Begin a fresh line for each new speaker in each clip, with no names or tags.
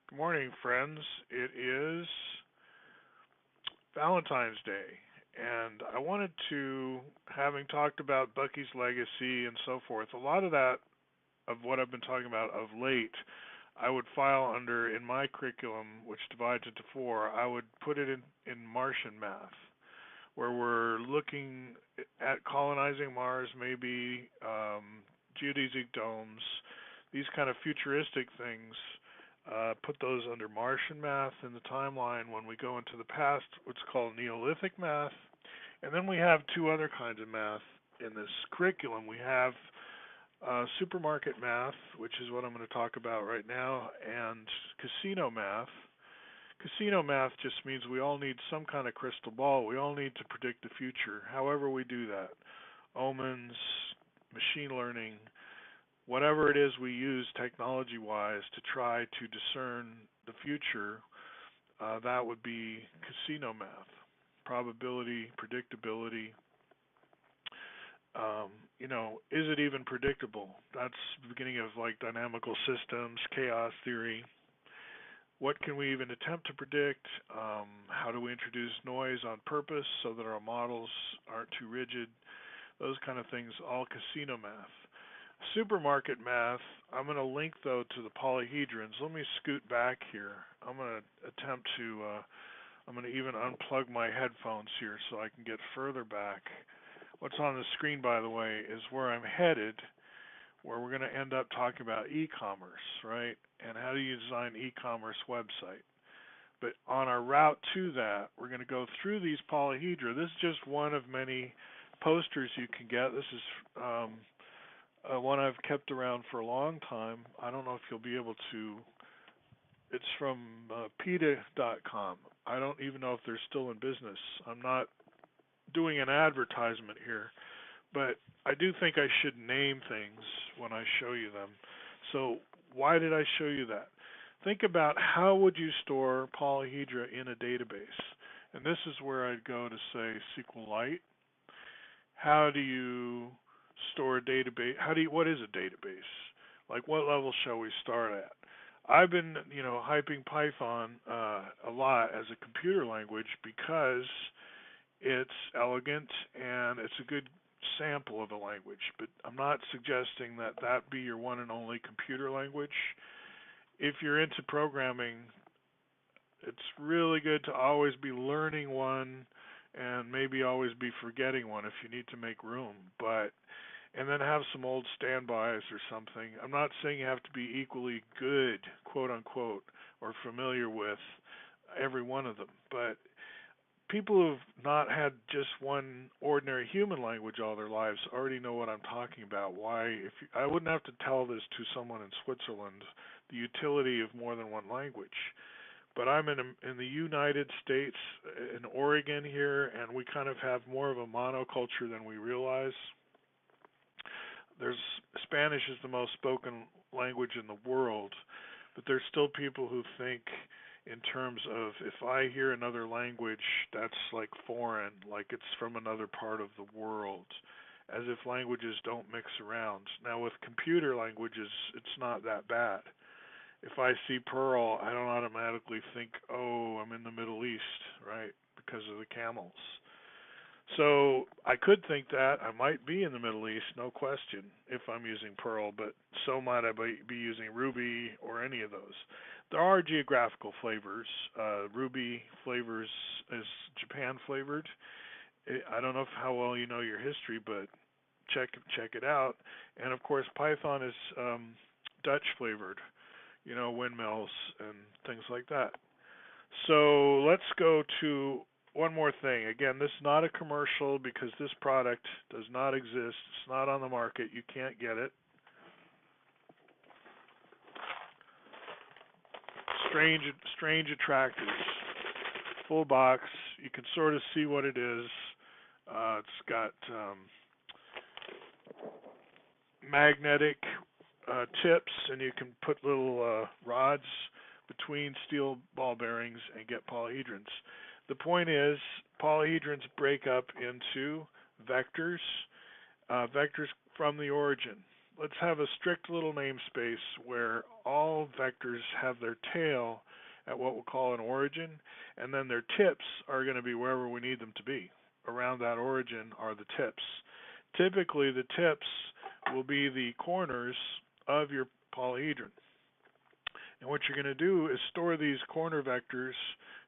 Good morning, friends. It is Valentine's Day, and I wanted to, having talked about Bucky's legacy and so forth, a lot of that, of what I've been talking about of late, I would file under, in my curriculum, which divides into four, I would put it in Martian math, where we're looking at colonizing Mars, maybe geodesic domes, these kind of futuristic things. Put those under Martian math in the timeline. When we go into the past, what's called Neolithic math. And then we have two other kinds of math in this curriculum. We have supermarket math, which is what I'm going to talk about right now, and casino math. Casino math just means we all need some kind of crystal ball. We all need to predict the future. However we do that, omens, machine learning, whatever it is we use technology-wise to try to discern the future, that would be casino math. Probability, predictability. Is it even predictable? That's the beginning of like dynamical systems, chaos theory. What can we even attempt to predict? How do we introduce noise on purpose so that our models aren't too rigid? Those kind of things, all casino math. Supermarket math, I'm going to link though to the polyhedrons. Let me scoot back here. I'm going to attempt to, I'm going to even unplug my headphones here so I can get further back. What's on the screen, by the way, is where I'm headed, where we're going to end up talking about e-commerce, right? And how do you design an e-commerce website? But on our route to that, we're going to go through these polyhedra. This is just one of many posters you can get. This is one I've kept around for a long time. I don't know if you'll be able to. It's from PETA.com. I don't even know if they're still in business. I'm not doing an advertisement here, but I do think I should name things when I show you them. So why did I show you that? Think about how would you store polyhedra in a database. And this is where I'd go to say SQLite. How do you store a database? What is a database? Like what level shall we start at? I've been, hyping Python a lot as a computer language because it's elegant and it's a good sample of a language, but I'm not suggesting that that be your one and only computer language. If you're into programming, it's really good to always be learning one and maybe always be forgetting one if you need to make room. And then have some old standbys or something. I'm not saying you have to be equally good, quote unquote, or familiar with every one of them, but people who've not had just one ordinary human language all their lives already know what I'm talking about. I wouldn't have to tell this to someone in Switzerland, the utility of more than one language. But I'm in the United States, in Oregon here, and we kind of have more of a monoculture than we realize. There's Spanish is the most spoken language in the world, but there's still people who think in terms of if I hear another language, that's like foreign, like it's from another part of the world, as if languages don't mix around. Now with computer languages, it's not that bad. If I see Perl, I don't automatically think, oh, I'm in the Middle East, right, because of the camels. So I could think that I might be in the Middle East, no question, if I'm using Perl, but so might I be using Ruby or any of those. There are geographical flavors. Ruby flavors is Japan flavored. I don't know how well you know your history, but check it out. And of course, Python is Dutch flavored. Windmills and things like that. So let's go to one more thing. Again, this is not a commercial because this product does not exist. It's not on the market. You can't get it. Strange attractors. Full box. You can sort of see what it is. It's got magnetic tips, and you can put little rods between steel ball bearings and get polyhedrons. The point is, polyhedrons break up into vectors, vectors from the origin. let's have a strict little namespace where all vectors have their tail at what we'll call an origin, and then their tips are going to be wherever we need them to be. Around that origin are the tips. Typically, the tips will be the corners of your polyhedron. And what you're going to do is store these corner vectors,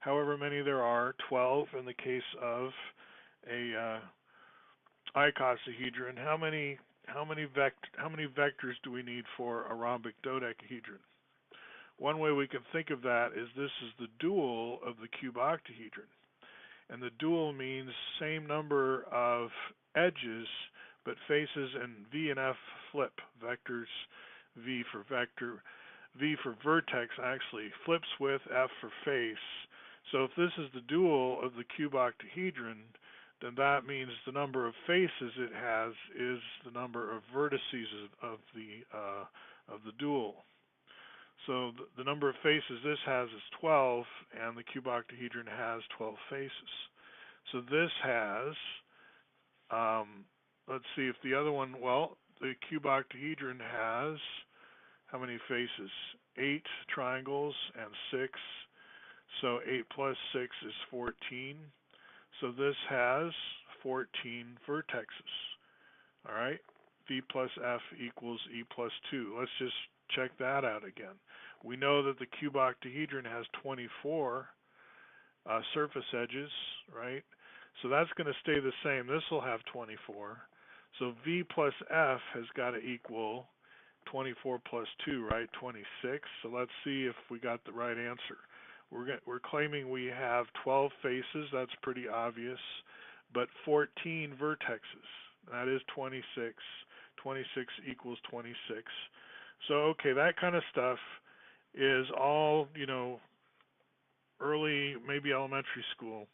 however many there are, 12 in the case of a icosahedron. How many vectors do we need for a rhombic dodecahedron? One way we can think of that is this is the dual of the cuboctahedron. And the dual means same number of edges, but faces, and V and F flip. Vectors, V for vector, V for vertex actually flips with, F for face. So if this is the dual of the cuboctahedron, then that means the number of faces it has is the number of vertices of the dual. So the number of faces this has is 12, and the cuboctahedron has 12 faces. So this has, let's see if the other one, well, the cuboctahedron has how many faces? 8 triangles and 6. So 8 plus 6 is 14. So this has 14 vertexes. All right? V plus F equals E plus 2. Let's just check that out again. We know that the cuboctahedron has 24 surface edges, right? So that's going to stay the same. This will have 24. So V plus F has got to equal 24 plus 2, right? 26. So let's see if we got the right answer. We're claiming we have 12 faces. That's pretty obvious. But 14 vertexes. That is 26. 26 equals 26. So, okay, that kind of stuff is all, early, maybe elementary school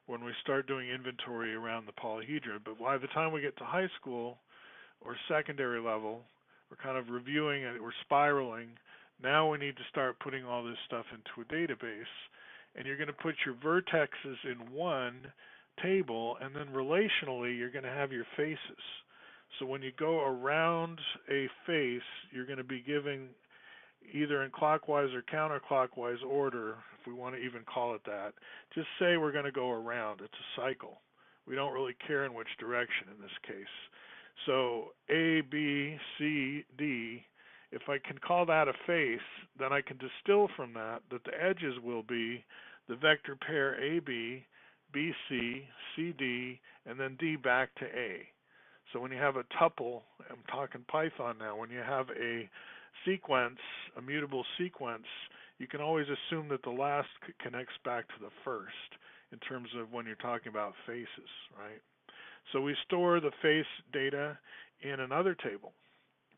when we start doing inventory around the polyhedron. But by the time we get to high school or secondary level, we're kind of reviewing it, we're spiraling. Now we need to start putting all this stuff into a database. And you're going to put your vertexes in one table, and then relationally you're going to have your faces. So when you go around a face, you're going to be giving either in clockwise or counterclockwise order, if we want to even call it that. Just say we're going to go around. It's a cycle. We don't really care in which direction in this case. So A, B, C, D, if I can call that a face, then I can distill from that the edges will be the vector pair AB, BC, CD, and then D back to A. So when you have a tuple, I'm talking Python now, when you have a sequence, a mutable sequence, you can always assume that the last connects back to the first in terms of when you're talking about faces, right? So we store the face data in another table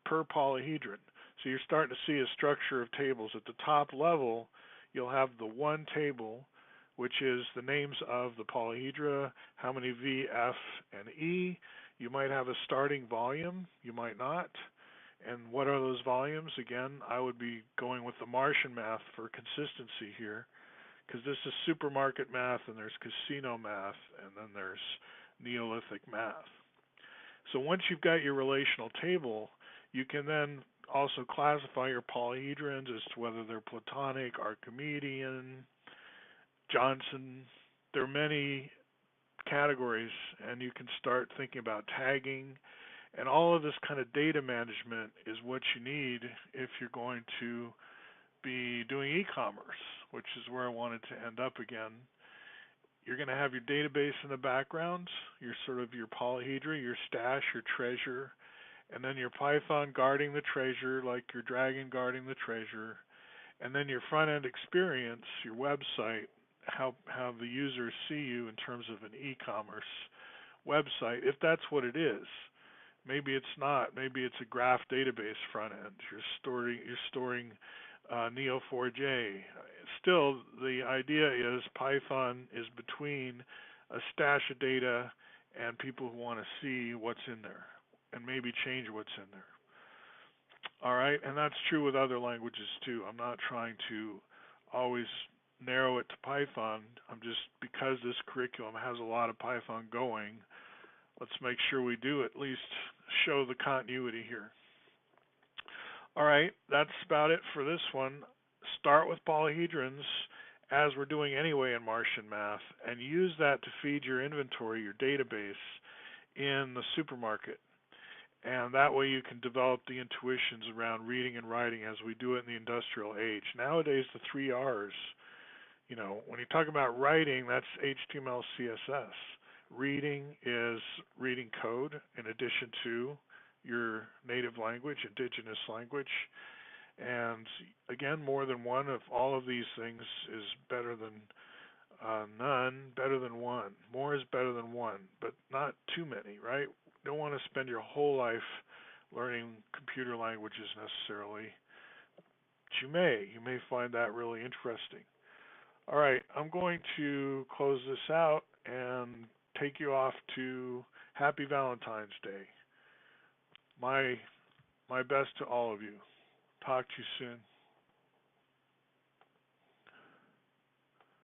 per polyhedron. So you're starting to see a structure of tables. At the top level, you'll have the one table, which is the names of the polyhedra, how many V, F, and E. You might have a starting volume, you might not. And what are those volumes? Again, I would be going with the Martian math for consistency here, because this is supermarket math, and there's casino math, and then there's Neolithic math. So once you've got your relational table, you can then also classify your polyhedrons as to whether they're Platonic, Archimedean, Johnson. There are many categories, and you can start thinking about tagging. And all of this kind of data management is what you need if you're going to be doing e-commerce, which is where I wanted to end up again. You're going to have your database in the background, your sort of your polyhedra, your stash, your treasure, and then your Python guarding the treasure, like your Dragon guarding the treasure, and then your front-end experience, your website, how the users see you in terms of an e-commerce website, if that's what it is. Maybe it's not. Maybe it's a graph database front end. You're storing Neo4j. Still, the idea is Python is between a stash of data and people who want to see what's in there and maybe change what's in there. All right, and that's true with other languages too. I'm not trying to always narrow it to Python. I'm just, because this curriculum has a lot of Python going, let's make sure we do at least show the continuity here. All right, that's about it for this one. Start with polyhedrons, as we're doing anyway in Martian math, and use that to feed your inventory, your database, in the supermarket. And that way you can develop the intuitions around reading and writing as we do it in the industrial age. Nowadays, the three R's, when you talk about writing, that's HTML, CSS. Reading is reading code in addition to your native language, indigenous language. And again, more than one of all of these things is better than none, better than one. More is better than one, but not too many, right? You don't want to spend your whole life learning computer languages necessarily. But you may. You may find that really interesting. All right, I'm going to close this out and take you off to Happy Valentine's Day. My best to all of you. Talk to you soon.